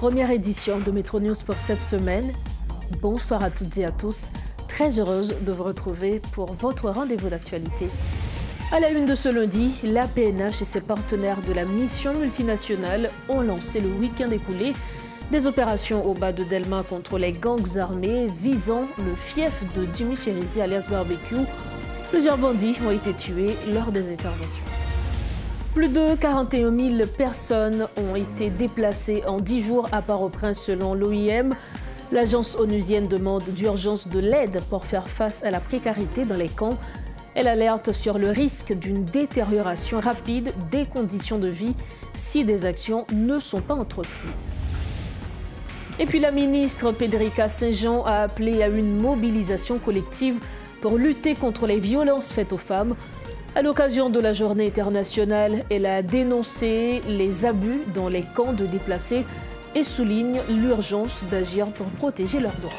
première édition de Métro News pour cette semaine. Bonsoir à toutes et à tous. Très heureuse de vous retrouver pour votre rendez-vous d'actualité. À la une de ce lundi, la PNH et ses partenaires de la mission multinationale ont lancé le week-end écoulé des opérations au bas de Delma contre les gangs armés visant le fief de Jimmy Cherizier alias Barbecue. Plusieurs bandits ont été tués lors des interventions. Plus de 41 000 personnes ont été déplacées en 10 jours à Port-au-Prince selon l'OIM. L'agence onusienne demande d'urgence de l'aide pour faire face à la précarité dans les camps. Elle alerte sur le risque d'une détérioration rapide des conditions de vie si des actions ne sont pas entreprises. Et puis la ministre Pédrica Saint-Jean a appelé à une mobilisation collective pour lutter contre les violences faites aux femmes. À l'occasion de la journée internationale, elle a dénoncé les abus dans les camps de déplacés et souligne l'urgence d'agir pour protéger leurs droits.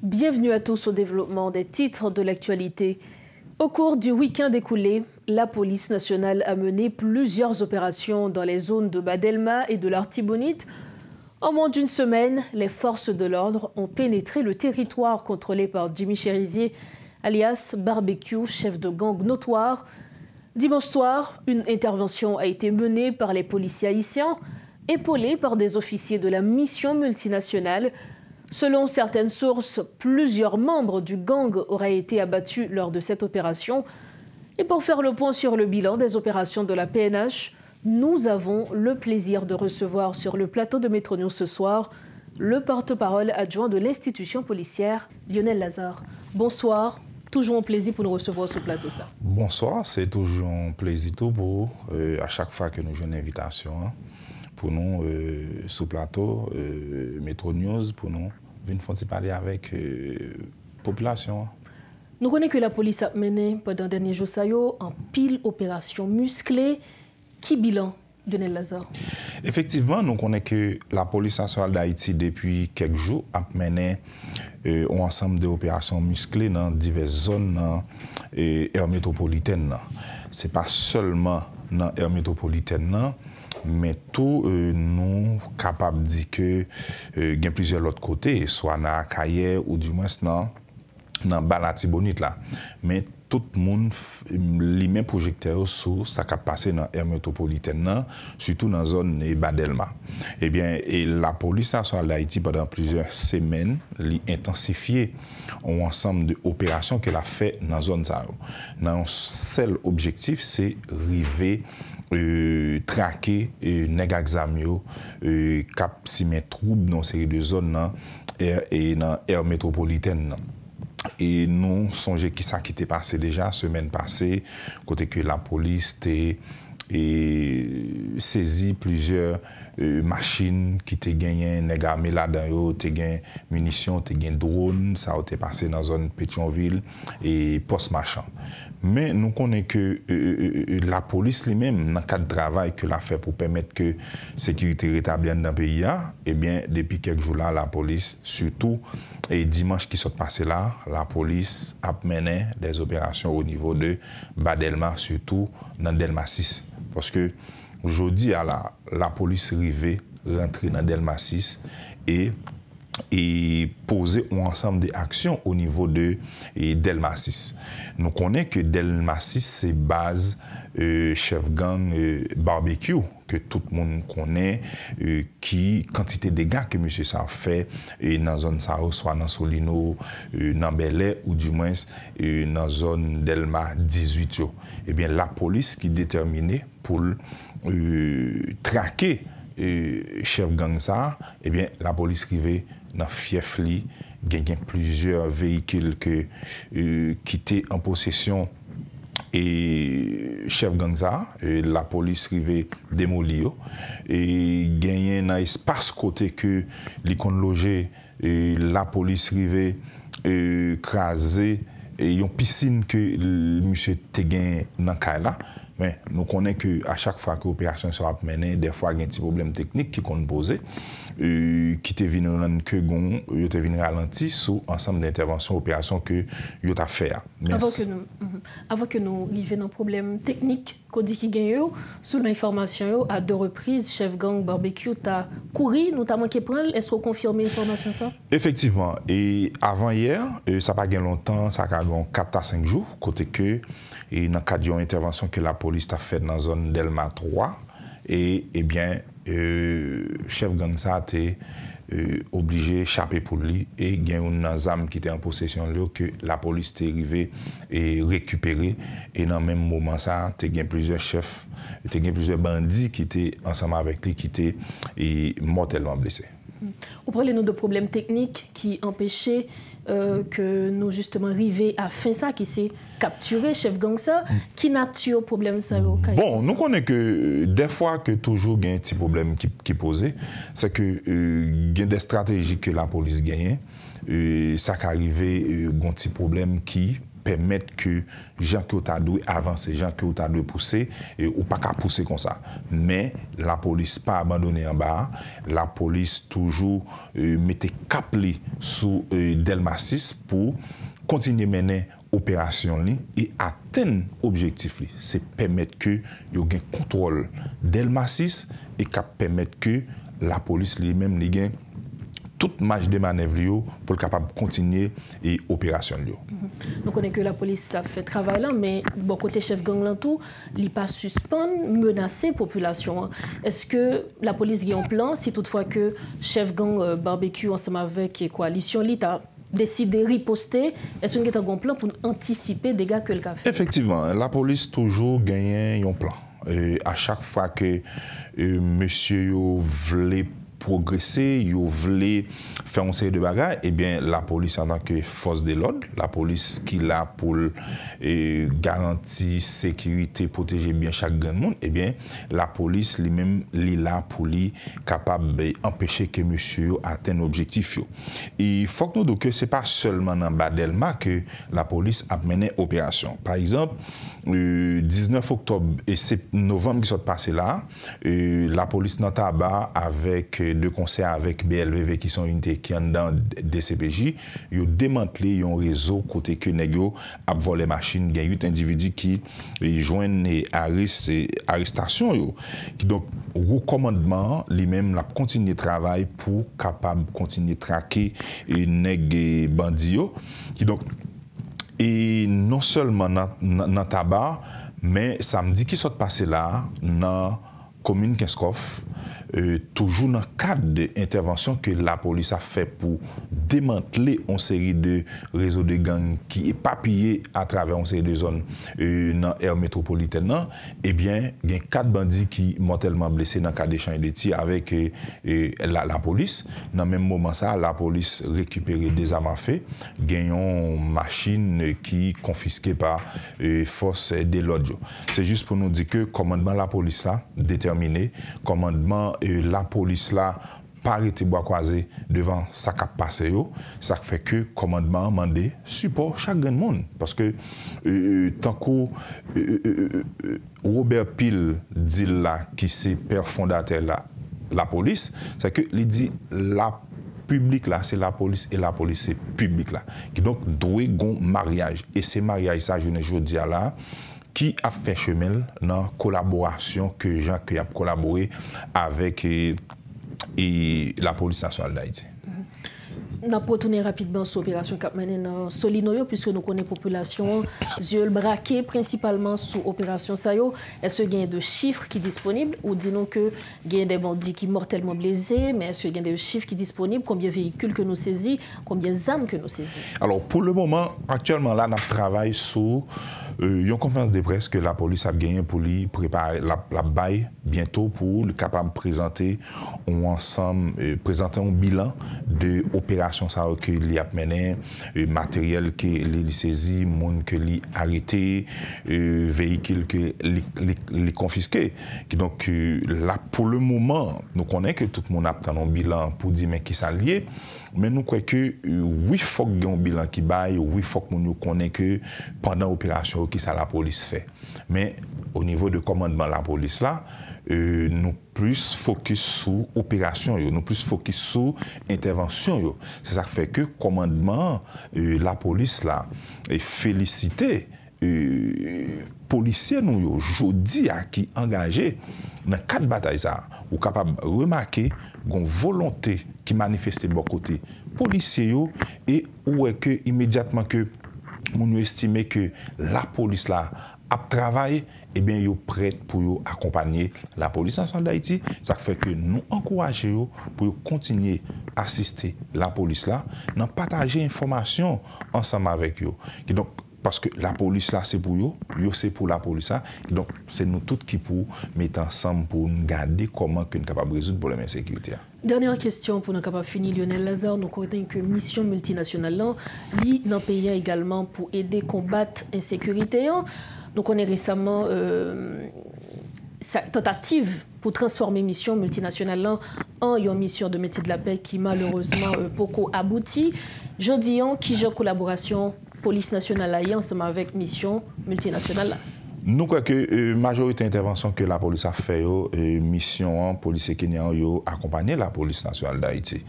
Bienvenue à tous au développement des titres de l'actualité. Au cours du week-end écoulé, la police nationale a mené plusieurs opérations dans les zones de Badelma et de l'Artibonite. En moins d'une semaine, les forces de l'ordre ont pénétré le territoire contrôlé par Jimmy Cherizier, alias Barbecue, chef de gang notoire. Dimanche soir, une intervention a été menée par les policiers haïtiens, épaulés par des officiers de la mission multinationale. Selon certaines sources, plusieurs membres du gang auraient été abattus lors de cette opération. Et pour faire le point sur le bilan des opérations de la PNH, nous avons le plaisir de recevoir sur le plateau de Métro News ce soir le porte-parole adjoint de l'institution policière, Lionel Lazare. Bonsoir, toujours un plaisir pour nous recevoir sur le plateau. Ça. Bonsoir, c'est toujours un plaisir pour à chaque fois que nous avons une invitation. Pour nous, sur le plateau, Métro News, pour nous, venir parler avec la population. Nous connaissons que la police a mené pendant les derniers jours en pile opération musclée. Qui bilan, Lionel Lazare? Effectivement, nous connaissons que la police nationale d'Haïti, depuis quelques jours, a mené un ensemble d'opérations musclées dans diverses zones aire métropolitaine. Ce n'est pas seulement dans l'aire métropolitaine, mais tout nous capables de dire que il y a plusieurs autres côtés, soit dans Akaye ou du moins dans Balatibonite là. Mais tout le monde les mêmes projecteurs sur ce qui a passé dans l'aire métropolitaine, surtout dans la zone de Badelma. Eh bien, et la police nationale d'Haïti, pendant plusieurs semaines, a intensifié un ensemble d'opérations qu'elle a fait dans la zone. Dans seul objectif, c'est arriver traquer nèg examio cap si met trouble dans série de zones et dans l'aire métropolitaine. Et nous songeons qui ça qui était passé déjà semaine passée, côté que la police a saisi plusieurs machines qui étaient gagnées, nèg armé là-dedans, te gagné munitions, te gagné drones, ça a été passé dans la zone Pétionville et post-marchand. Mais nous connaissons que la police lui-même, dans le cadre de travail qu'elle a fait pour permettre que la sécurité rétablienne dans le pays, eh bien, depuis quelques jours là, la police, surtout, et dimanche qui s'est passé là, la police a mené des opérations au niveau de Badelma, surtout dans Delma 6. Parce que aujourd'hui, la police arrivée rentrer dans Delma 6 et poser un ensemble d'actions au niveau de Delma 6. Nous connaissons que Delma 6, c'est base chef gang Barbecue, que tout le monde connaît, qui quantité de dégâts que M. ça fait dans la zone Sao, soit dans Solino, dans Bel-Air, ou du moins dans la zone Delma 18. Eh bien, la police qui est déterminée pour traquer chef gang ça, eh bien, la police arrivée dans fief li, gagne plusieurs véhicules qui étaient en possession et chef gang ça, la police arrivée démolir et gagne dans espace côté que li kon logé, la police arrivée craser et une piscine que monsieur te gagne dans kay là Mais nous connaissons qu'à chaque fois que l'opération sera menée, des fois, il y a un petit problème technique qui est posé, qui te vient rendre que il te vient ralentir sur l'ensemble d'interventions, opérations que vous avez fait. Avant que nous arrivions dans un problème technique, qu'on dit qu'il y a sous l'information, à 2 reprises, chef gang barbecue a couru, notamment qui prend. Est-ce que vous confirmez l'information ça? Effectivement. Et avant hier, ça n'a pas gagné longtemps, ça a gagné 4 à 5 jours, côté que, et dans le cadre d'une intervention que la police a faite dans la zone Delma 3, et bien, chef gang ça a été obligé d'échapper pour lui et il y a une arme qui était en possession de lui que la police est arrivée et récupérée. Et dans le même moment, il y a plusieurs chefs, il y a plusieurs bandits qui étaient ensemble avec lui, qui étaient mortellement blessés. Vous parlez-nous de problèmes techniques qui empêchaient que nous justement arrivions à fin ça, qui s'est capturé, chef gang ça. Qui nature problème ça? Bon, nous connaissons que des fois que toujours il y a un petit problème qui posé, c'est que il y a des stratégies que la police gagne, ça qui arrive, il y a un petit problème qui permettre que les gens qui ont avancé, les gens qui ont poussé, ou pas qu'à pousser comme ça. Mais la police pas abandonné en bas, la police toujours mettait cap sous Delma 6 pour continuer à mener opération et atteindre l'objectif. C'est permettre que il y ait un contrôle Delma 6 et permettre que la police lui-même ait toute marge de manœuvre pour être capable de continuer l'opération. Nous connaissons que la police a fait travail là, mais bon côté chef gang là tout, il n'a pas suspendre, menacer la population. Est-ce que la police a un plan si toutefois que chef gang barbecue ensemble avec la coalition a décidé de riposter? Est-ce qu'il y a un plan pour anticiper des dégâts que le fait? Effectivement, la police toujours gagne un plan. À chaque fois que monsieur voulait progresser, ils voulaient faire une série de bagages, eh bien, la police en tant que force de l'ordre, la police qui est là pour garantir sécurité, protéger bien chaque grand monde, eh bien, la police lui-même est là pour lui capable d'empêcher que monsieur atteigne l'objectif. Il faut que nous disions que ce n'est pas seulement dans Badelma que la police a mené opération. Par exemple, le 19 octobre et c'est novembre qui sont passés là, la police dans Tabac avec deux conseils avec BLVV qui sont unités qui sont dans DCPJ, ils ont démantelé un réseau côté que négo a volé machine, il y a 8 individus qui joignent arrestation qui donc recommandement lui-même la continuer travail pour capable continuer traquer nèg bandits qui donc et non seulement dans Tabac, mais samedi qui sont passé là dans commune Kinskov, toujours dans le cadre d'intervention que la police a fait pour démanteler une série de réseaux de gangs qui est éparpillés à travers une série de zones dans l'aire métropolitaine, eh bien, il y a 4 bandits qui sont mortellement blessés dans le cas d'échange de tirs avec la police. Dans le même moment, ça, la police récupéré des armes à feu, il y a une machine qui est confisquée par force de l'ordre. C'est juste pour nous dire que le commandement de la police là, déterminé, commandement la police là pas arrêté bois croisé devant ça qui a passé ça fait que commandement mandé support chaque grand monde parce que tant que Robert Pile dit là qui c'est père fondateur là la police c'est que il dit la public là c'est la police et la police c'est public là qui donc doit gon mariage et ces mariages ça je ne dis là qui a fait chemin dans la collaboration que Jean qui a collaboré avec la police nationale d'Haïti. Nous allons retourner rapidement sur l'opération Cap menée dans Solinoyo, puisque nous connaissons la population, yeux braqués principalement sous l'opération Sayo. Est-ce qu'il y a des chiffres qui sont disponibles ou disons qu'il y a des bandits qui sont mortellement blessés, mais est-ce qu'il y a des chiffres qui sont disponibles? Combien de véhicules que nous saisissons? Combien d'armes que nous saisissons? Alors, pour le moment, actuellement, là, nous travaillons sur une conférence de presse que la police a gagné pour lui préparer la baille bientôt pour le capable de présenter un bilan de l'opération opération ça que li a mené, matériel que li saisi, monde que li arrêté, véhicule que li confisqué. Donc là pour le moment, nous connaissons que tout le monde a un bilan pour dire mais qui ça lié. Mais nous croyons que oui, il faut qu'il y ait un bilan qui baille, oui, il faut que nous connaissions que pendant l'opération, qui ça la police fait. Mais au niveau du commandement de la police, là, nous plus focus sur l'opération, nous plus focus sur l'intervention. C'est ça qui fait que le commandement, la police, là, est félicité. Policiers nous aujourd'hui qui engagés dans quatre batailles ça ou capable remarquer une volonté qui manifeste de bon côté policiers et où est que immédiatement que nous estimons que la police là a travaillé et bien yo prête pour accompagner la police nationale d'Haïti. Ça fait que nous encourageons pour continuer à assister la police là dans partager information ensemble avec eux. Donc parce que la police là c'est pour eux, c'est pour la police là. Donc c'est nous tous qui pour mettre ensemble pour nous garder comment que nous capable résoudre le problème d'insécurité. Dernière question pour nous capable finir Lionel Lazare, nous connaissons que mission multinationale là, li dans pays également pour aider combattre l'insécurité. Donc on est récemment tentative pour transformer mission multinationale là en une mission de métier de la paix qui malheureusement beaucoup abouti. Jodi qui j'ai collaboration police nationale là ensemble avec mission multinationale là. Nous croyons que la majorité d'interventions que la police a fait, mission police kenyan yo accompagner la police nationale d'Haïti.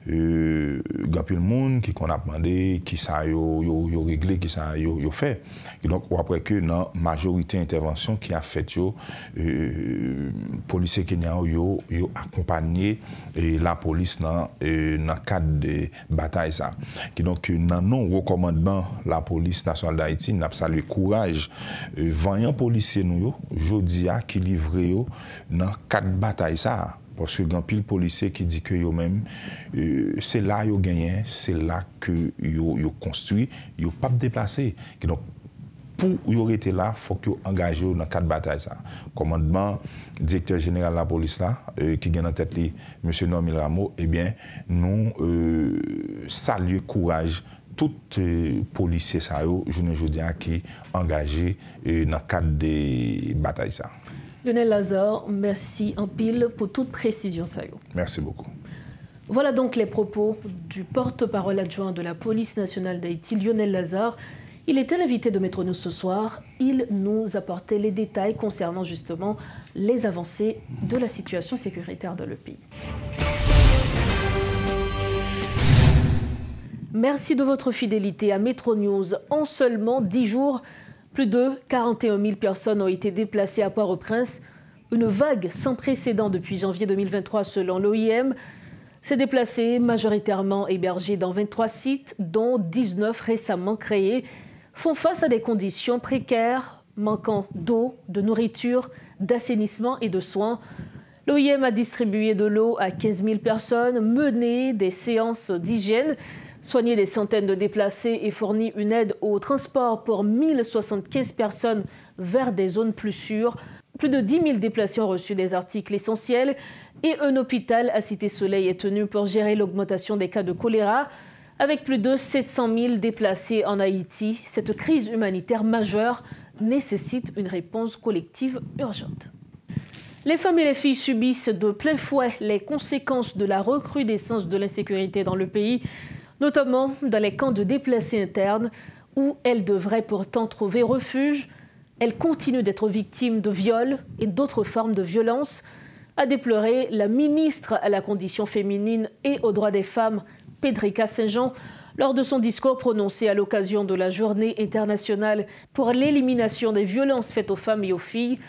Gapil monde qui qu'on a demandé qui ça yo réglé qui ça yo fait. Et donc après que dans majorité d'interventions qui a fait police kenyan yo accompagner la police dans cadre de bataille ça. Qui donc dans non recommandement la police nationale d'Haïti n'a salué courage voyant policiers nous jodi a qui livré yo dans quatre batailles ça parce que grand pile policier qui dit que yo même c'est là yo gagné c'est là que yo construit yo pas déplacer donc pour yo rester là faut que yo engagé dans quatre batailles ça commandement directeur général de la police là qui gagne en tête li monsieur Normil Rameau eh bien nous saluer courage tout policier ça yo journée jodi qui engagé dans cadre des batailles ça. Lionel Lazare, merci en pile pour toute précision ça yo. Merci beaucoup. Voilà donc les propos du porte-parole adjoint de la police nationale d'Haïti, Lionel Lazare. Il était l'invité de Métro News ce soir. Il nous apportait les détails concernant justement les avancées de la situation sécuritaire dans le pays. Merci de votre fidélité à Métro News. En seulement 10 jours, plus de 41 000 personnes ont été déplacées à Port-au-Prince. Une vague sans précédent depuis janvier 2023 selon l'OIM. Ces déplacés, majoritairement hébergés dans 23 sites, dont 19 récemment créés, font face à des conditions précaires, manquant d'eau, de nourriture, d'assainissement et de soins. L'OIM a distribué de l'eau à 15 000 personnes, mené des séances d'hygiène, soigné des centaines de déplacés et fourni une aide au transport pour 1075 personnes vers des zones plus sûres. Plus de 10 000 déplacés ont reçu des articles essentiels et un hôpital à Cité-Soleil est tenu pour gérer l'augmentation des cas de choléra. Avec plus de 700 000 déplacés en Haïti, cette crise humanitaire majeure nécessite une réponse collective urgente. Les femmes et les filles subissent de plein fouet les conséquences de la recrudescence de l'insécurité dans le pays, notamment dans les camps de déplacés internes où elles devraient pourtant trouver refuge. Elles continuent d'être victimes de viols et d'autres formes de violence, a déploré la ministre à la condition féminine et aux droits des femmes, Pédrica Saint-Jean, lors de son discours prononcé à l'occasion de la Journée internationale pour l'élimination des violences faites aux femmes et aux filles.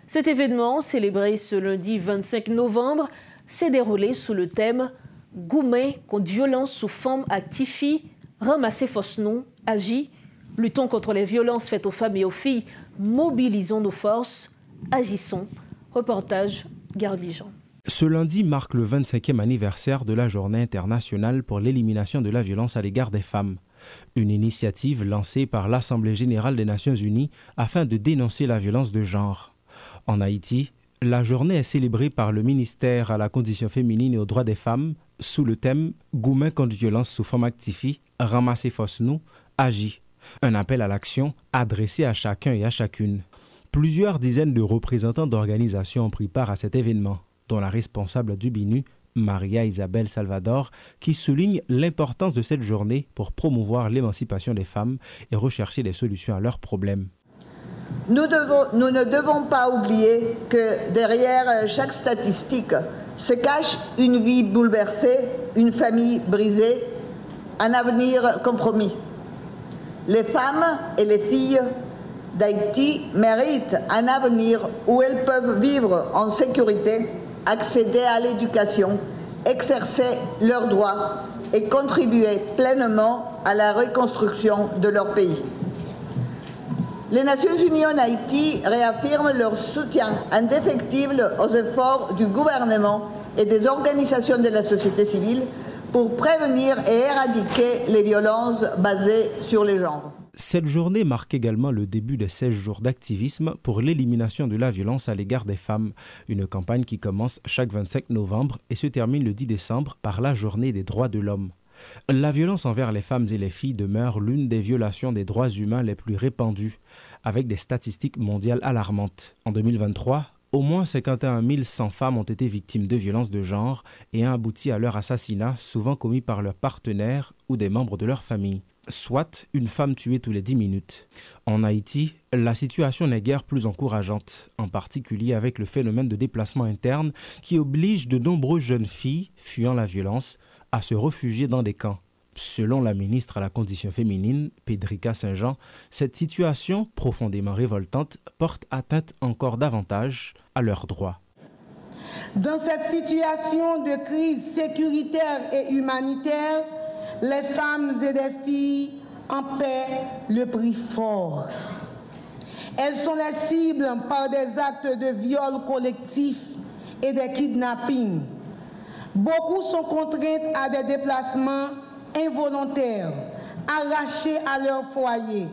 Cet événement, célébré ce lundi 25 novembre, s'est déroulé sous le thème « Goumen contre violence sous forme actifi, ramasser fausse nom, agit, luttons contre les violences faites aux femmes et aux filles, mobilisons nos forces, agissons ». Reportage Garbijan. Ce lundi marque le 25e anniversaire de la Journée internationale pour l'élimination de la violence à l'égard des femmes. Une initiative lancée par l'Assemblée générale des Nations unies afin de dénoncer la violence de genre. En Haïti, La journée est célébrée par le ministère à la condition féminine et aux droits des femmes sous le thème « Goumen contre violence sous forme actifi, ramasser force nous, agit ». Un appel à l'action adressé à chacun et à chacune. Plusieurs dizaines de représentants d'organisations ont pris part à cet événement, dont la responsable du BINU, Maria Isabelle Salvador, qui souligne l'importance de cette journée pour promouvoir l'émancipation des femmes et rechercher des solutions à leurs problèmes. Nous ne devons pas oublier que derrière chaque statistique se cache une vie bouleversée, une famille brisée, un avenir compromis. Les femmes et les filles d'Haïti méritent un avenir où elles peuvent vivre en sécurité, accéder à l'éducation, exercer leurs droits et contribuer pleinement à la reconstruction de leur pays. Les Nations Unies en Haïti réaffirment leur soutien indéfectible aux efforts du gouvernement et des organisations de la société civile pour prévenir et éradiquer les violences basées sur les genres. Cette journée marque également le début des 16 jours d'activisme pour l'élimination de la violence à l'égard des femmes, une campagne qui commence chaque 25 novembre et se termine le 10 décembre par la Journée des droits de l'homme. La violence envers les femmes et les filles demeure l'une des violations des droits humains les plus répandues, avec des statistiques mondiales alarmantes. En 2023, au moins 51 100 femmes ont été victimes de violences de genre et ont abouti à leur assassinat, souvent commis par leurs partenaires ou des membres de leur famille, soit une femme tuée tous les 10 minutes. En Haïti, la situation n'est guère plus encourageante, en particulier avec le phénomène de déplacement interne qui oblige de nombreuses jeunes filles fuyant la violence à se réfugier dans des camps. Selon la ministre à la condition féminine, Pédrica Saint-Jean, cette situation profondément révoltante porte atteinte encore davantage à leurs droits. Dans cette situation de crise sécuritaire et humanitaire, les femmes et les filles en paient le prix fort. Elles sont les cibles par des actes de viol collectif et des kidnappings. Beaucoup sont contraintes à des déplacements involontaires, arrachées à leur foyer,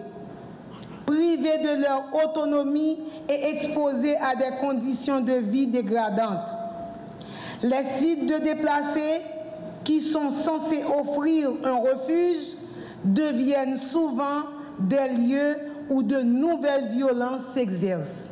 privées de leur autonomie et exposées à des conditions de vie dégradantes. Les sites de déplacés qui sont censés offrir un refuge deviennent souvent des lieux où de nouvelles violences s'exercent.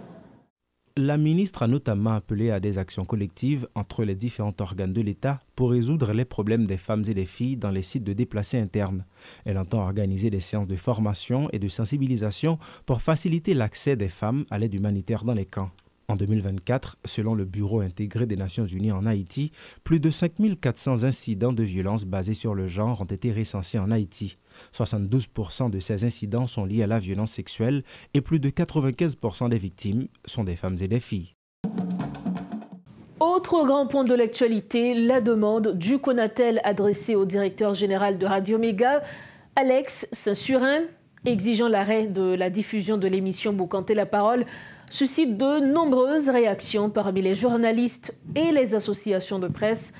La ministre a notamment appelé à des actions collectives entre les différents organes de l'État pour résoudre les problèmes des femmes et des filles dans les sites de déplacés internes. Elle entend organiser des séances de formation et de sensibilisation pour faciliter l'accès des femmes à l'aide humanitaire dans les camps. En 2024, selon le Bureau intégré des Nations Unies en Haïti, plus de 5 400 incidents de violence basés sur le genre ont été recensés en Haïti. 72% de ces incidents sont liés à la violence sexuelle et plus de 95% des victimes sont des femmes et des filles. Autre grand point de l'actualité, la demande du Conatel adressée au directeur général de Radio Méga, Alex Saint-Surin, exigeant l'arrêt de la diffusion de l'émission Boucanté la parole, suscite de nombreuses réactions parmi les journalistes et les associations de presse.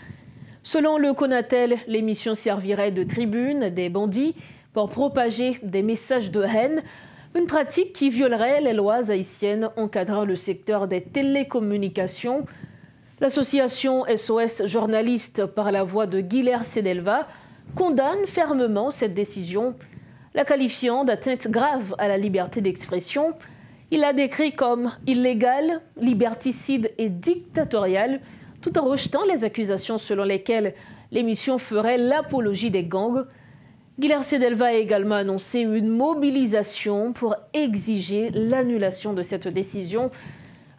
Selon le Conatel, l'émission servirait de tribune à des bandits pour propager des messages de haine, une pratique qui violerait les lois haïtiennes encadrant le secteur des télécommunications. L'association SOS Journalistes, par la voix de Guilher Sedelva, condamne fermement cette décision, la qualifiant d'atteinte grave à la liberté d'expression. Il l'a décrit comme illégal, liberticide et dictatorial, tout en rejetant les accusations selon lesquelles l'émission ferait l'apologie des gangs. Guilher Sedelva a également annoncé une mobilisation pour exiger l'annulation de cette décision.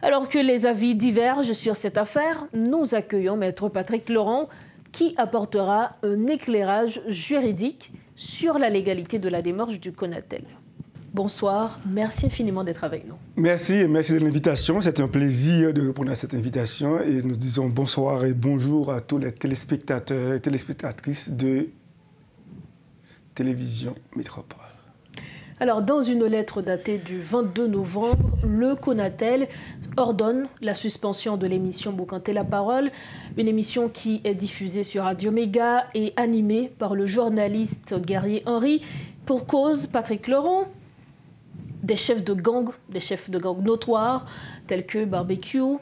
Alors que les avis divergent sur cette affaire, nous accueillons Maître Patrick Laurent qui apportera un éclairage juridique sur la légalité de la démarche du Conatel. Bonsoir, merci infiniment d'être avec nous. Merci et merci de l'invitation. C'est un plaisir de répondre à cette invitation et nous disons bonsoir et bonjour à tous les téléspectateurs et téléspectatrices de Télévision Métropole. Alors, dans une lettre datée du 22 novembre, le Conatel ordonne la suspension de l'émission Boucanté la parole, une émission qui est diffusée sur Radio Méga et animée par le journaliste Guerrier Henry. Pour cause, Patrick Laurent, des chefs de gang notoires tels que Barbecue,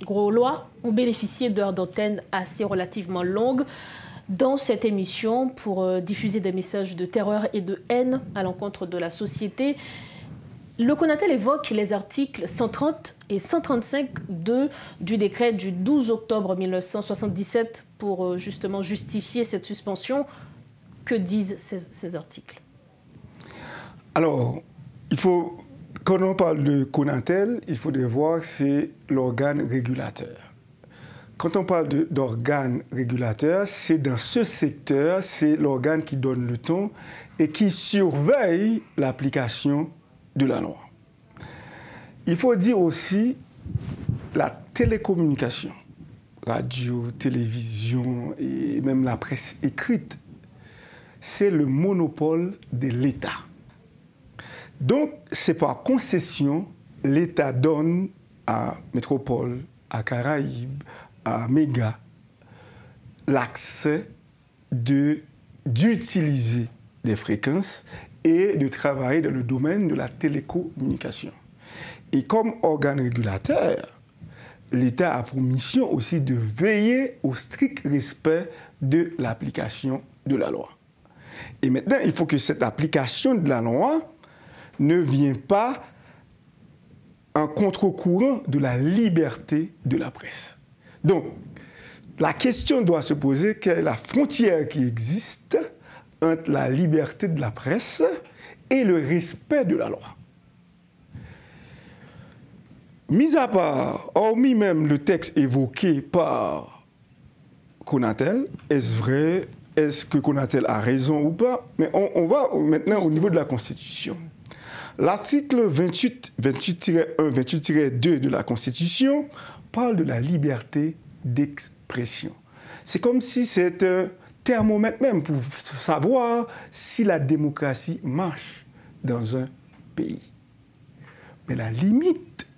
Gros-Lois ont bénéficié d'heures d'antenne assez relativement longues dans cette émission pour diffuser des messages de terreur et de haine à l'encontre de la société. Le Conatel évoque les articles 130 et 135.2 du décret du 12 octobre 1977 pour justement justifier cette suspension. Que disent ces articles? Alors, quand on parle de Conatel, il faudrait voir que c'est l'organe régulateur. Quand on parle d'organe régulateur, c'est dans ce secteur, c'est l'organe qui donne le ton et qui surveille l'application de la loi. Il faut dire aussi la télécommunication, radio, télévision et même la presse écrite, c'est le monopole de l'État. Donc, c'est par concession, l'État donne à Métropole, à Caraïbes, à Méga, l'accès d'utiliser des fréquences et de travailler dans le domaine de la télécommunication. Et comme organe régulateur, l'État a pour mission aussi de veiller au strict respect de l'application de la loi. Et maintenant, il faut que cette application de la loi ne vienne pas en contre-courant de la liberté de la presse. Donc, la question doit se poser, quelle est la frontière qui existe entre la liberté de la presse et le respect de la loi. Mis à part, hormis même le texte évoqué par Conatel, est-ce vrai, est-ce que Conatel a raison ou pas? Mais on va maintenant au niveau de la Constitution. L'article 28-1, 28-2 de la Constitution parle de la liberté d'expression. C'est comme si c'était un thermomètre même pour savoir si la démocratie marche dans un pays. Mais la limite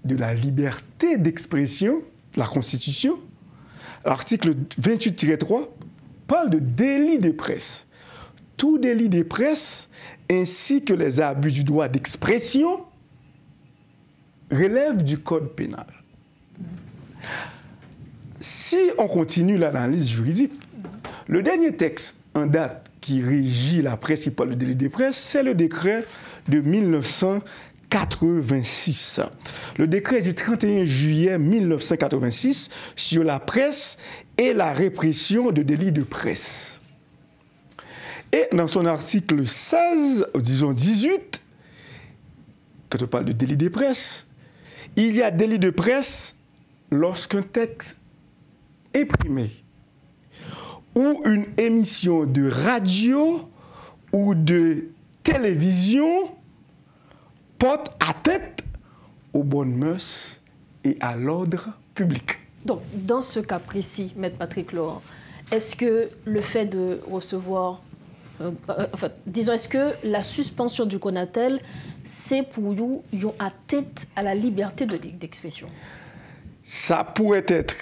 de la liberté d'expression, la Constitution, l'article 28-3 parle de délit de presse. Tout délit de presse ainsi que les abus du droit d'expression relèvent du code pénal. Si on continue l'analyse juridique, le dernier texte en date qui régit la presse, qui parle de délit de presse, c'est le décret de 1986. Le décret du 31 juillet 1986 sur la presse et la répression de délits de presse. Et dans son article 16, disons 18, quand on parle de délit de presse, il y a délit de presse lorsqu'un texte imprimé ou une émission de radio ou de télévision porte atteinte aux bonnes mœurs et à l'ordre public. Donc, dans ce cas précis, Maître Patrick Laurent, est-ce que le fait de recevoir, disons, est-ce que la suspension du Conatel, c'est pour vous une atteinte à la liberté d'expression? Ça pourrait être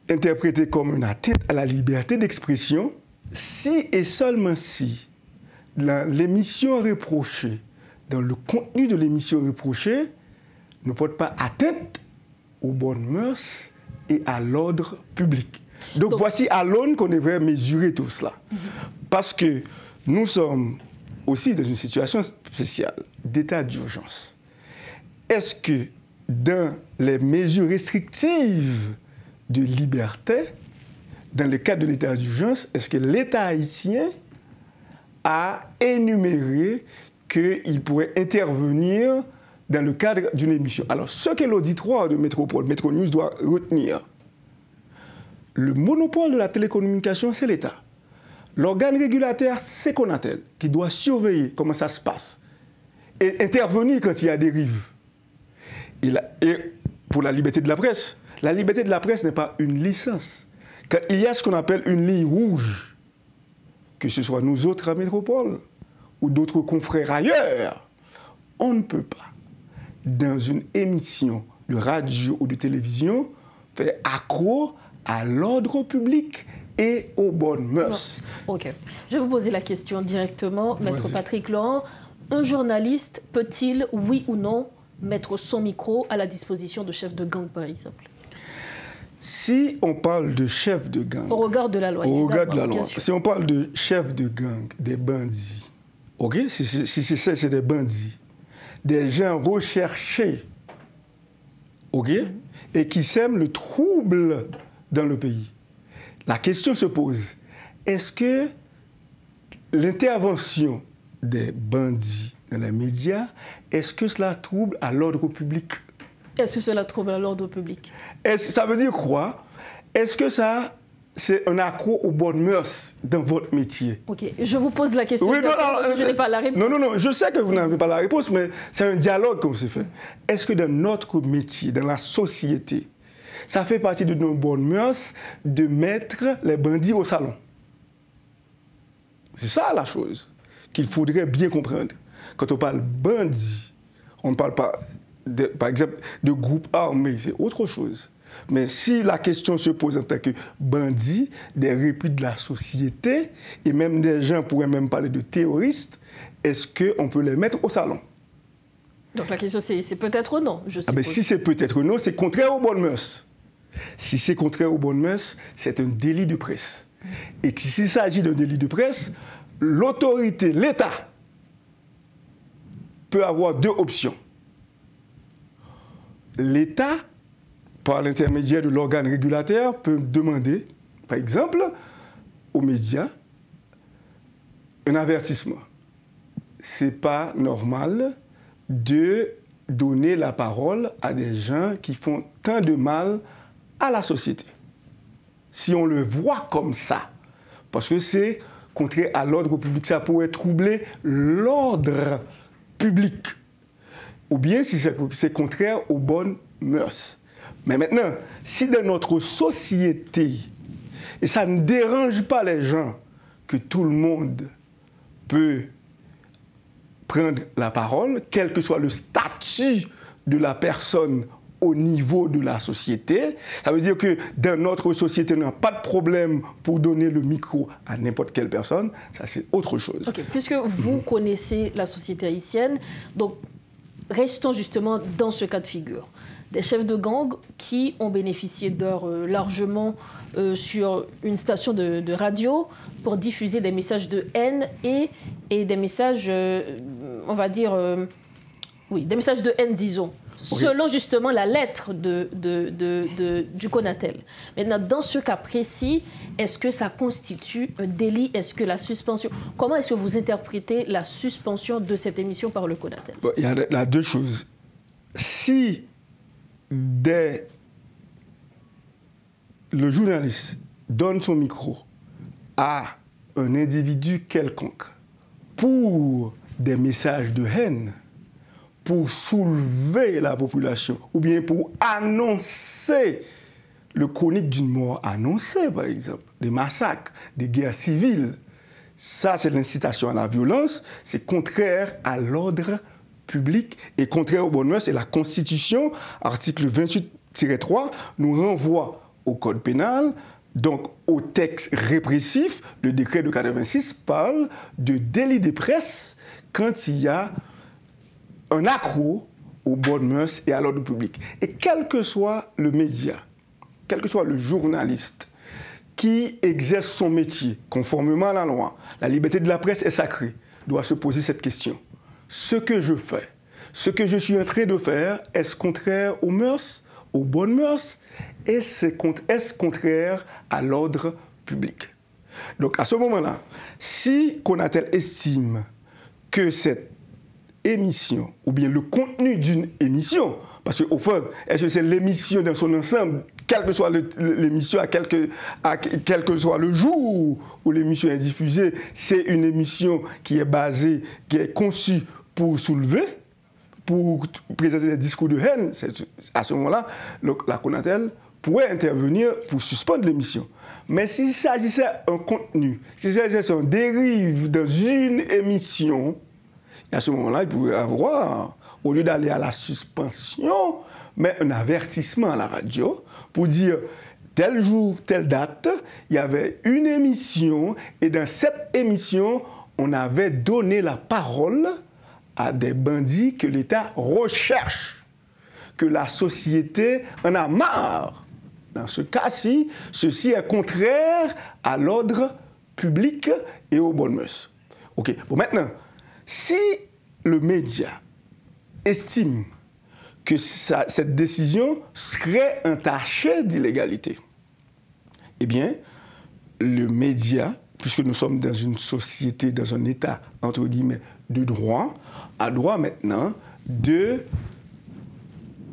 interprété comme une atteinte à la liberté d'expression si et seulement si l'émission reprochée, dans le contenu de l'émission reprochée, ne porte pas atteinte aux bonnes mœurs et à l'ordre public. Donc voici à l'aune qu'on devrait mesurer tout cela. Parce que nous sommes aussi dans une situation spéciale, d'état d'urgence. Est-ce que dans les mesures restrictives de liberté, dans le cadre de l'état d'urgence, est-ce que l'État haïtien a énuméré qu'il pourrait intervenir dans le cadre d'une émission? Alors, ce que l'auditoire de Métropole, Métro News doit retenir, le monopole de la télécommunication, c'est l'État. L'organe régulateur, c'est Conatel, qui doit surveiller comment ça se passe et intervenir quand il y a des dérives. Et pour la liberté de la presse n'est pas une licence. Quand il y a ce qu'on appelle une ligne rouge, que ce soit nous autres à Métropole ou d'autres confrères ailleurs, on ne peut pas, dans une émission de radio ou de télévision, faire accro à l'ordre public et aux bonnes mœurs. Ok. Je vais vous poser la question directement, Maître Patrick Laurent. Un journaliste peut-il, oui ou non, mettre son micro à la disposition de chefs de gang, par exemple? Si on parle de chef de gang... Au regard de la loi, au regard de la loi. Si on parle de chef de gang, des bandits, ok, si c'est des bandits, des gens recherchés, ok, et qui sèment le trouble dans le pays. La question se pose, est-ce que l'intervention des bandits dans les médias, est-ce que cela trouble à l'ordre public? Est-ce que cela trouble à l'ordre public? Ça veut dire quoi? Est-ce que ça, c'est un accro aux bonnes mœurs dans votre métier? Ok, je vous pose la question. Oui, je n'ai pas la réponse. Non, je sais que vous n'avez pas la réponse, mais c'est un dialogue qu'on se fait. Est-ce que dans notre métier, dans la société, ça fait partie de nos bonnes mœurs de mettre les bandits au salon? C'est ça la chose qu'il faudrait bien comprendre. Quand on parle bandits, on ne parle pas, par exemple, de groupe armé, c'est autre chose. Mais si la question se pose en tant que bandits, des répits de la société, et même des gens pourraient même parler de terroristes, est-ce qu'on peut les mettre au salon? Donc la question c'est peut-être non, je suppose. Si c'est peut-être non, c'est contraire aux bonnes mœurs. Si c'est contraire aux bonnes mœurs, c'est un délit de presse. Et s'il s'agit d'un délit de presse, l'autorité, l'État, peut avoir deux options. L'État, par l'intermédiaire de l'organe régulateur, peut demander, par exemple, aux médias, un avertissement. Ce n'est pas normal de donner la parole à des gens qui font tant de mal à la société. Si on le voit comme ça, parce que c'est contraire à l'ordre public, ça pourrait troubler l'ordre public. Ou bien si c'est contraire aux bonnes mœurs. Mais maintenant, si dans notre société, et ça ne dérange pas les gens, que tout le monde peut prendre la parole, quel que soit le statut de la personne au niveau de la société, ça veut dire que dans notre société, on n'a pas de problème pour donner le micro à n'importe quelle personne, ça c'est autre chose. Ok, puisque vous connaissez la société haïtienne, donc restons justement dans ce cas de figure. Des chefs de gang qui ont bénéficié d'heures largement sur une station de radio pour diffuser des messages de haine et des messages, on va dire, des messages de haine, disons, selon justement la lettre du CONATEL. Maintenant, dans ce cas précis, est-ce que ça constitue un délit? Est-ce que la suspension... Comment est-ce que vous interprétez la suspension de cette émission par le CONATEL? Il y a deux choses. Si le journaliste donne son micro à un individu quelconque pour des messages de haine, pour soulever la population, ou bien pour annoncer le chronique d'une mort annoncée, par exemple, des massacres, des guerres civiles, ça c'est l'incitation à la violence, c'est contraire à l'ordre public et contraire aux bonnes mœurs. Et la Constitution, article 28-3, nous renvoie au Code pénal, donc au texte répressif. Le décret de 86 parle de délit de presse quand il y a un accro aux bonnes mœurs et à l'ordre public. Et quel que soit le média, quel que soit le journaliste qui exerce son métier conformément à la loi, la liberté de la presse est sacrée, doit se poser cette question. Ce que je fais, ce que je suis en train de faire, est-ce contraire aux mœurs, aux bonnes mœurs? Est-ce contraire à l'ordre public? Donc à ce moment-là, si CONATEL estime que cette émission, ou bien le contenu d'une émission, parce qu'au fond, est-ce que c'est l'émission dans son ensemble, quelle que soit l'émission, quel que soit le jour où l'émission est diffusée, c'est une émission qui est basée, qui est conçue pour soulever, pour présenter des discours de haine. À ce moment-là, la CONATEL pourrait intervenir pour suspendre l'émission. Mais s'il s'agissait d'un contenu, s'il s'agissait d'un dérive dans une émission, à ce moment-là, il pourrait avoir, au lieu d'aller à la suspension, mais un avertissement à la radio pour dire tel jour, telle date, il y avait une émission et dans cette émission, on avait donné la parole à des bandits que l'État recherche, que la société en a marre Dans ce cas-ci, ceci est contraire à l'ordre public et aux bonnes mœurs. OK. Bon, maintenant, si le média estime que cette décision serait entachée d'illégalité, eh bien, le média, puisque nous sommes dans une société, dans un état, entre guillemets, de droit, a droit maintenant de,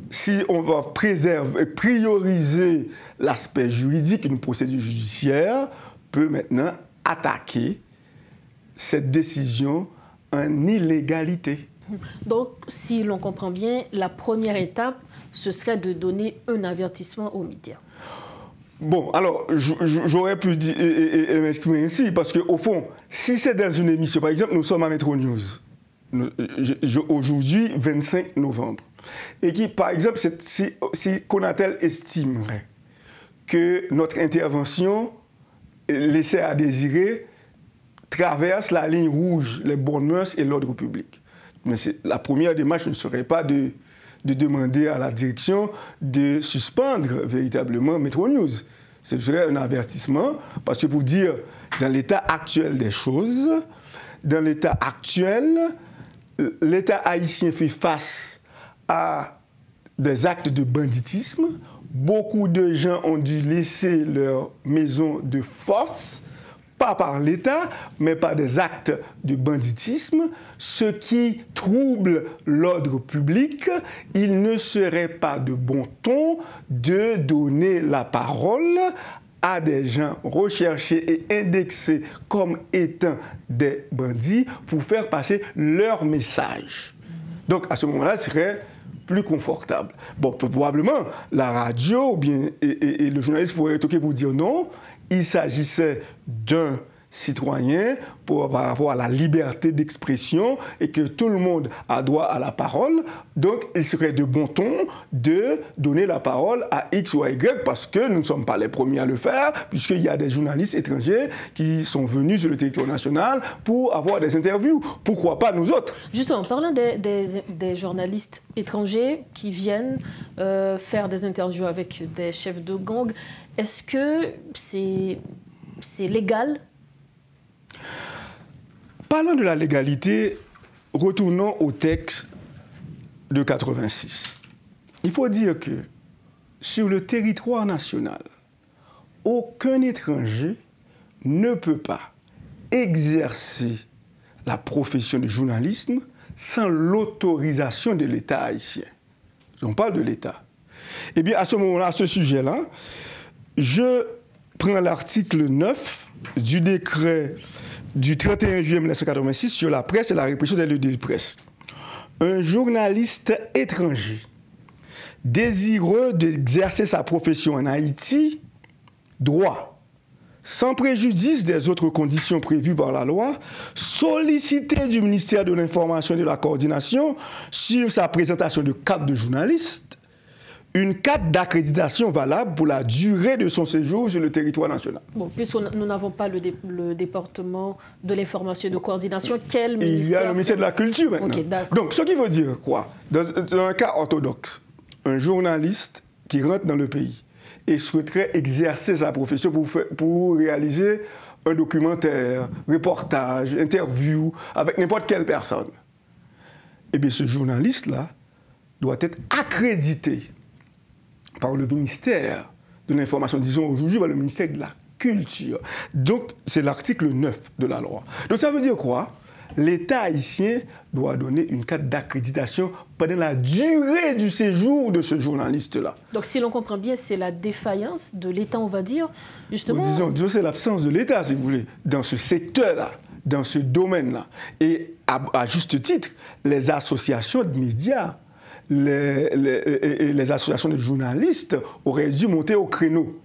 si on va prioriser l'aspect juridique, une procédure judiciaire peut maintenant attaquer cette décision en illégalité. Donc, si l'on comprend bien, la première étape, ce serait de donner un avertissement aux médias. Bon, alors, j'aurais pu dire et m'exprimer ainsi, parce qu'au fond, si c'est dans une émission, par exemple, nous sommes à Metro News, aujourd'hui, 25 novembre, et qui, par exemple, si Konatel estimerait que notre intervention laissée à désirer traverse la ligne rouge, les bonnes mœurs et l'ordre public. Mais la première démarche ne serait pas de demander à la direction de suspendre véritablement Metro News. Ce serait un avertissement, parce que pour dire, dans l'état actuel des choses, dans l'état actuel, l'État haïtien fait face à des actes de banditisme. Beaucoup de gens ont dû laisser leur maison de force, pas par l'État, mais par des actes de banditisme, ce qui trouble l'ordre public. Il ne serait pas de bon ton de donner la parole à des gens recherchés et indexés comme étant des bandits pour faire passer leur message. Donc, à ce moment-là, ce serait plus confortable. Bon, probablement, la radio et le journaliste pourraient toquer pour dire non. Il s'agissait d'un citoyen par rapport à la liberté d'expression et que tout le monde a droit à la parole. Donc, il serait de bon ton de donner la parole à X ou à Y parce que nous ne sommes pas les premiers à le faire, puisqu'il y a des journalistes étrangers qui sont venus sur le territoire national pour avoir des interviews. Pourquoi pas nous autres? Justement, parlant des journalistes étrangers qui viennent faire des interviews avec des chefs de gang, est-ce que c'est légal? Parlant de la légalité, retournons au texte de 86. Il faut dire que sur le territoire national, aucun étranger ne peut pas exercer la profession de journalisme sans l'autorisation de l'État haïtien. On parle de l'État. Eh bien, à ce moment-là, à ce sujet-là, je prends l'article 9 du décret du 31 juillet 1986 sur la presse et la répression des lieux de presse. Un journaliste étranger désireux d'exercer sa profession en Haïti doit, sans préjudice des autres conditions prévues par la loi, solliciter du ministère de l'Information et de la Coordination sur sa présentation de carte de journaliste une carte d'accréditation valable pour la durée de son séjour sur le territoire national. Bon, puisque nous n'avons pas le département de l'information et de coordination, quel ministère? Il y a le ministère de la Culture maintenant. Okay, donc, ce qui veut dire quoi? Dans un cas orthodoxe, un journaliste qui rentre dans le pays et souhaiterait exercer sa profession pour réaliser un documentaire, reportage, interview avec n'importe quelle personne, eh bien, ce journaliste-là doit être accrédité par le ministère de l'Information, disons aujourd'hui par le ministère de la Culture. Donc, c'est l'article 9 de la loi. Donc, ça veut dire quoi? L'État haïtien doit donner une carte d'accréditation pendant la durée du séjour de ce journaliste-là. Donc, si l'on comprend bien, c'est la défaillance de l'État, on va dire, justement... Disons, c'est l'absence de l'État, si vous voulez, dans ce secteur-là, dans ce domaine-là. Et à juste titre, les associations de médias, les associations de journalistes auraient dû monter au créneau.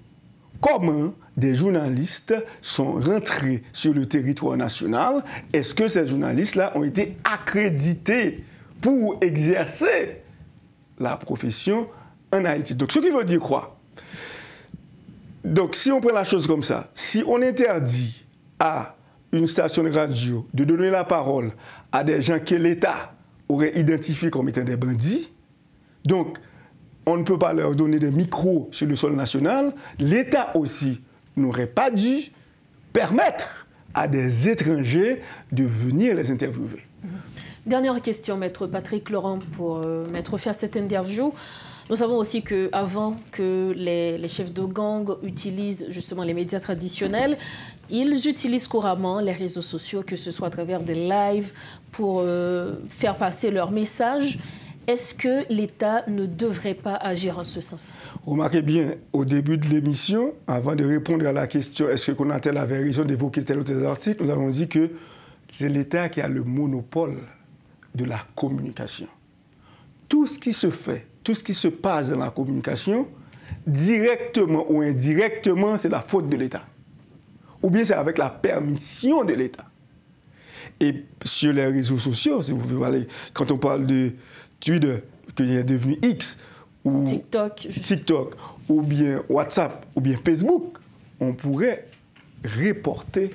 Comment des journalistes sont rentrés sur le territoire national? Est-ce que ces journalistes-là ont été accrédités pour exercer la profession en Haïti? Donc, ce qui veut dire quoi? Donc, si on prend la chose comme ça, si on interdit à une station de radio de donner la parole à des gens que l'État aurait identifiés comme étant des bandits, donc on ne peut pas leur donner des micros sur le sol national, l'État aussi n'aurait pas dû permettre à des étrangers de venir les interviewer. Dernière question, Maître Patrick Laurent, pour mettre fin à cette interview. Nous savons aussi qu'avant que les chefs de gang utilisent justement les médias traditionnels, ils utilisent couramment les réseaux sociaux, que ce soit à travers des lives, pour faire passer leurs messages. Est-ce que l'État ne devrait pas agir en ce sens? Remarquez bien, au début de l'émission, avant de répondre à la question est-ce que Konatel avait raison d'évoquer tel ou tel article, nous avons dit que c'est l'État qui a le monopole de la communication. Tout ce qui se fait, tout ce qui se passe dans la communication, directement ou indirectement, c'est la faute de l'État. Ou bien c'est avec la permission de l'État. Et sur les réseaux sociaux, si vous pouvez parler, quand on parle de Twitter, qui est devenu X, ou TikTok, ou bien WhatsApp, ou bien Facebook, on pourrait reporter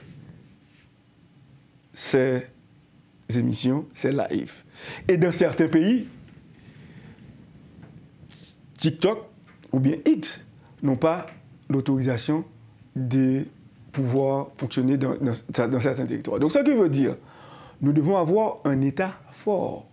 ces émissions, ces lives. Et dans certains pays, TikTok ou bien X n'ont pas l'autorisation de pouvoir fonctionner dans certains territoires. Donc, ce qui veut dire, nous devons avoir un État fort,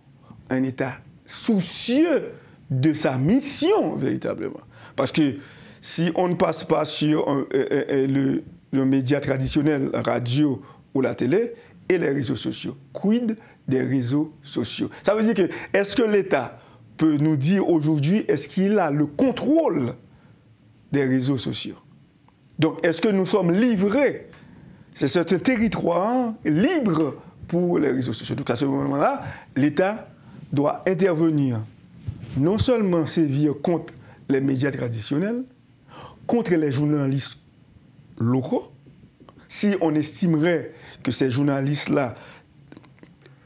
un État soucieux de sa mission, véritablement. Parce que si on ne passe pas sur le média traditionnel, la radio ou la télé, et les réseaux sociaux, quid des réseaux sociaux? Ça veut dire que, est-ce que l'État peut nous dire aujourd'hui, est-ce qu'il a le contrôle des réseaux sociaux? Donc, est-ce que nous sommes livrés? C'est un territoire libre pour les réseaux sociaux. Donc, à ce moment-là, l'État doit intervenir, non seulement sévir contre les médias traditionnels, contre les journalistes locaux. Si on estimerait que ces journalistes-là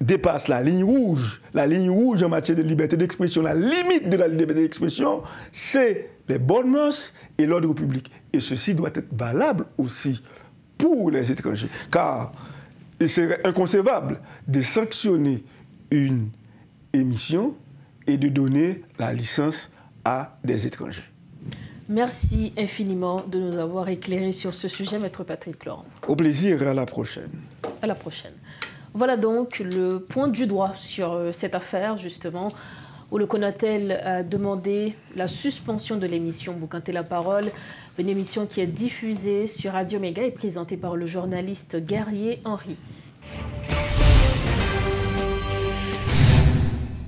dépassent la ligne rouge en matière de liberté d'expression, la limite de la liberté d'expression, c'est les bonnes mœurs et l'ordre public. Et ceci doit être valable aussi pour les étrangers. Car il serait inconcevable de sanctionner une émission et de donner la licence à des étrangers. Merci infiniment de nous avoir éclairés sur ce sujet, Maître Patrick Laurent. Au plaisir, à la prochaine. À la prochaine. Voilà donc le point du doigt sur cette affaire, justement, où le Konatel a demandé la suspension de l'émission Boucanté la parole, une émission qui est diffusée sur Radio Méga et présentée par le journaliste Guerrier Henry.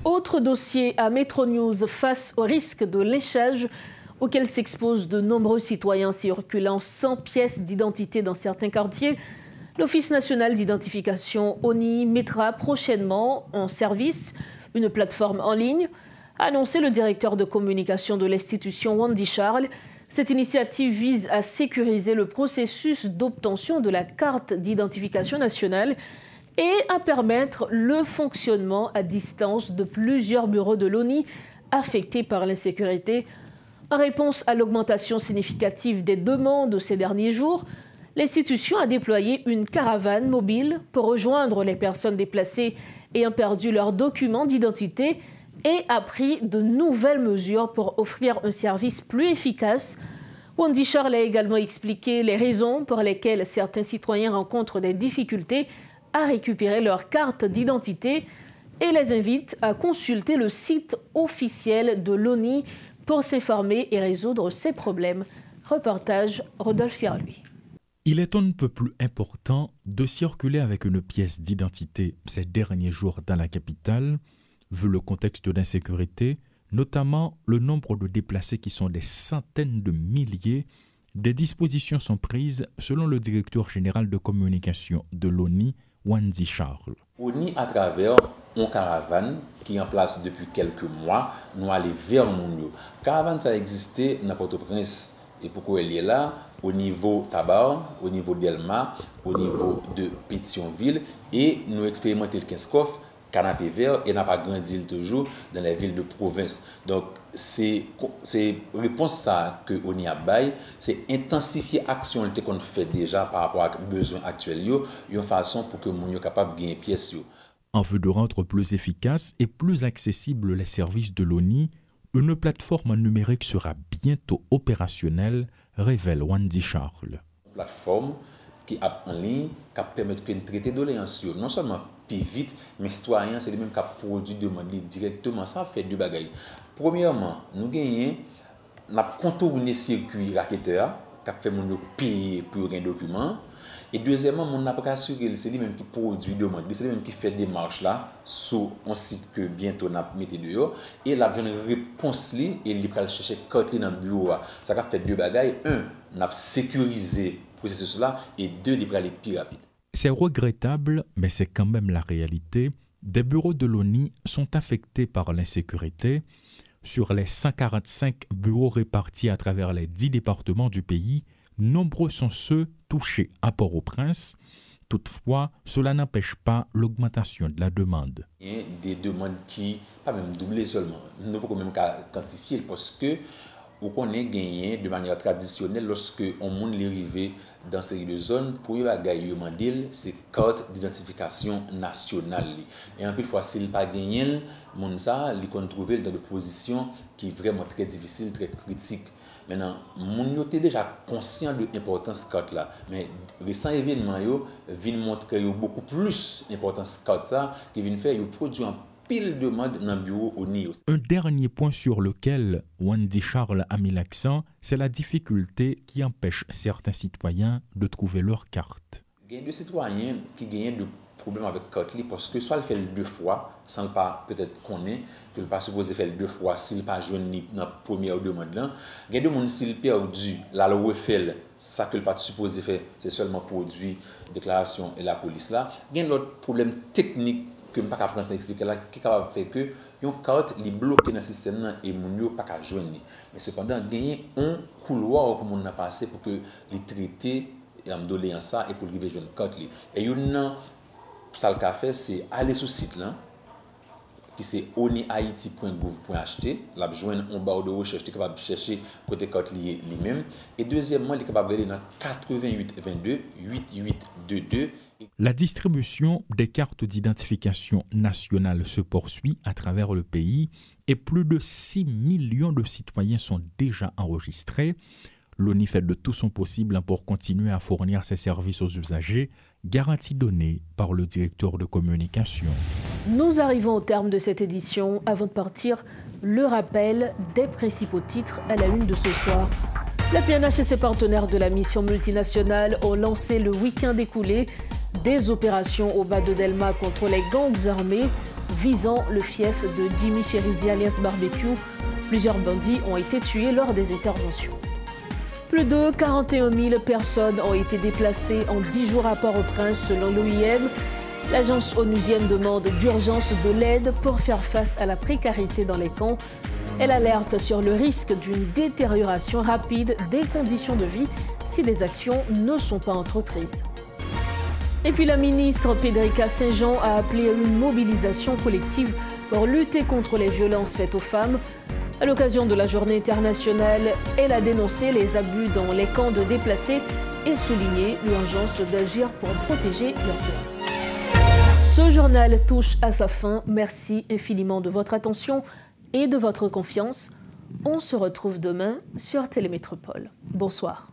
Autre dossier à Metro News face au risque de lynchage auquel s'exposent de nombreux citoyens circulant sans pièce d'identité dans certains quartiers. L'Office national d'identification ONI mettra prochainement en service une plateforme en ligne, a annoncé le directeur de communication de l'institution Wendy Charles. Cette initiative vise à sécuriser le processus d'obtention de la carte d'identification nationale et à permettre le fonctionnement à distance de plusieurs bureaux de l'ONI affectés par l'insécurité. En réponse à l'augmentation significative des demandes ces derniers jours, l'institution a déployé une caravane mobile pour rejoindre les personnes déplacées ayant perdu leurs documents d'identité et a pris de nouvelles mesures pour offrir un service plus efficace. Wendy Charles a également expliqué les raisons pour lesquelles certains citoyens rencontrent des difficultés à récupérer leur carte d'identité et les invite à consulter le site officiel de l'ONI pour s'informer et résoudre ces problèmes. Reportage Rodolphe Fierluy. Il est on ne peut plus important de circuler avec une pièce d'identité ces derniers jours dans la capitale, vu le contexte d'insécurité, notamment le nombre de déplacés qui sont des centaines de milliers. Des dispositions sont prises selon le directeur général de communication de l'ONI, Wendy Charles. ONI, à travers une caravane qui est en place depuis quelques mois, nous allons vers Mounio. Caravane, ça existait dans Port-au-Prince. Et pourquoi elle est là? Au niveau Tabar, au niveau Delma, au niveau de Pétionville. Et nous expérimentons le Kinskoff, Canapé Vert, et n'a pas grandi toujours dans les villes de province. Donc, c'est réponse ça que ONI a bail, c'est intensifier l'action qu'on fait déjà par rapport aux besoins actuels, une façon pour que nous soyons capables de gagner pièces. En vue de rendre plus efficaces et plus accessibles les services de l'ONI, Une plateforme numérique sera bientôt opérationnelle, révèle Wendy Charles. Une plateforme qui est en ligne, qui permet de traiter doléances non seulement plus vite, mais citoyens, c'est les mêmes qui produit demander directement. Ça fait deux bagailles. Premièrement, nous gagnons, nous avons contourné le circuit raquetteur, qui fait mon payer pour un document. Et deuxièmement, on n'a pas assuré, c'est lui-même qui produit demande, c'est lui-même qui fait des démarches là sur un site que bientôt on a mis dehors. Et là, j'ai une réponse et il va chercher carte dans le bureau. Ça a fait deux bagailles. Un, on a sécurisé le processus là, et deux, il va aller plus rapide. C'est regrettable, mais c'est quand même la réalité. Des bureaux de l'ONI sont affectés par l'insécurité. Sur les 145 bureaux répartis à travers les 10 départements du pays, nombreux sont ceux touchés à Port-au-Prince. Toutefois, cela n'empêche pas l'augmentation de la demande. Il y a des demandes qui, pas même doublées seulement, nous ne pouvons même quantifier parce que on est gagné de manière traditionnelle lorsque on monte les rivets dans ces deux zones pour y gagner c'est carte d'identification nationale et en plus fois s'il pas gagné mon ça il qu'on trouver dans des positions qui est vraiment très difficile, très critique. Maintenant mon était déjà conscient de l'importance carte là, mais récent événement yo vient montrer beaucoup plus l'importance carte ça qui vient faire yo produit un pile de demande dans le bureau au NIO. Un dernier point sur lequel Wendy Charles a mis l'accent, c'est la difficulté qui empêche certains citoyens de trouver leur carte. Il y a des citoyens qui gagnent de problèmes avec carte parce que soit il fait le deux fois, sans le pas peut-être connaître, que le pas supposé faire le deux fois, s'il pas joindre dans la première demande là. Il y a des gens s'il perdu, là le refait, ça que le pas supposé faire, c'est seulement produit, déclaration et la police là. Il y a l'autre problème technique que je ne peux pas apprendre à expliquer là, qui est capable de faire que une carte est bloquée dans le système et mon ne pas qu'à joindre. Mais cependant, il y a un couloir pour mon passer pour que les traités et me donner ça et pour arriver joindre carte. Et une ça le fait c'est aller sur le site là qui c'est onihaiti.gouv.ht, là joindre un barre de recherche, tu es capable de chercher côté carte lié lui-même et deuxièmement, il est capable d'aller dans 88 22 8822. La distribution des cartes d'identification nationale se poursuit à travers le pays et plus de 6 millions de citoyens sont déjà enregistrés. L'ONI fait de tout son possible pour continuer à fournir ses services aux usagers, garantie donnée par le directeur de communication. Nous arrivons au terme de cette édition. Avant de partir, le rappel des principaux titres à la une de ce soir. La PNH et ses partenaires de la mission multinationale ont lancé le week-end écoulé des opérations au bas de Delma contre les gangs armés visant le fief de Jimmy Cherizi alias Barbecue. Plusieurs bandits ont été tués lors des interventions. Plus de 41 000 personnes ont été déplacées en 10 jours à Port-au-Prince selon l'OIM. L'agence onusienne demande d'urgence de l'aide pour faire face à la précarité dans les camps. Elle alerte sur le risque d'une détérioration rapide des conditions de vie si des actions ne sont pas entreprises. Et puis la ministre Pédrica Saint-Jean a appelé à une mobilisation collective pour lutter contre les violences faites aux femmes. À l'occasion de la journée internationale, elle a dénoncé les abus dans les camps de déplacés et souligné l'urgence d'agir pour protéger leurs droits. Ce journal touche à sa fin. Merci infiniment de votre attention et de votre confiance. On se retrouve demain sur Télémétropole. Bonsoir.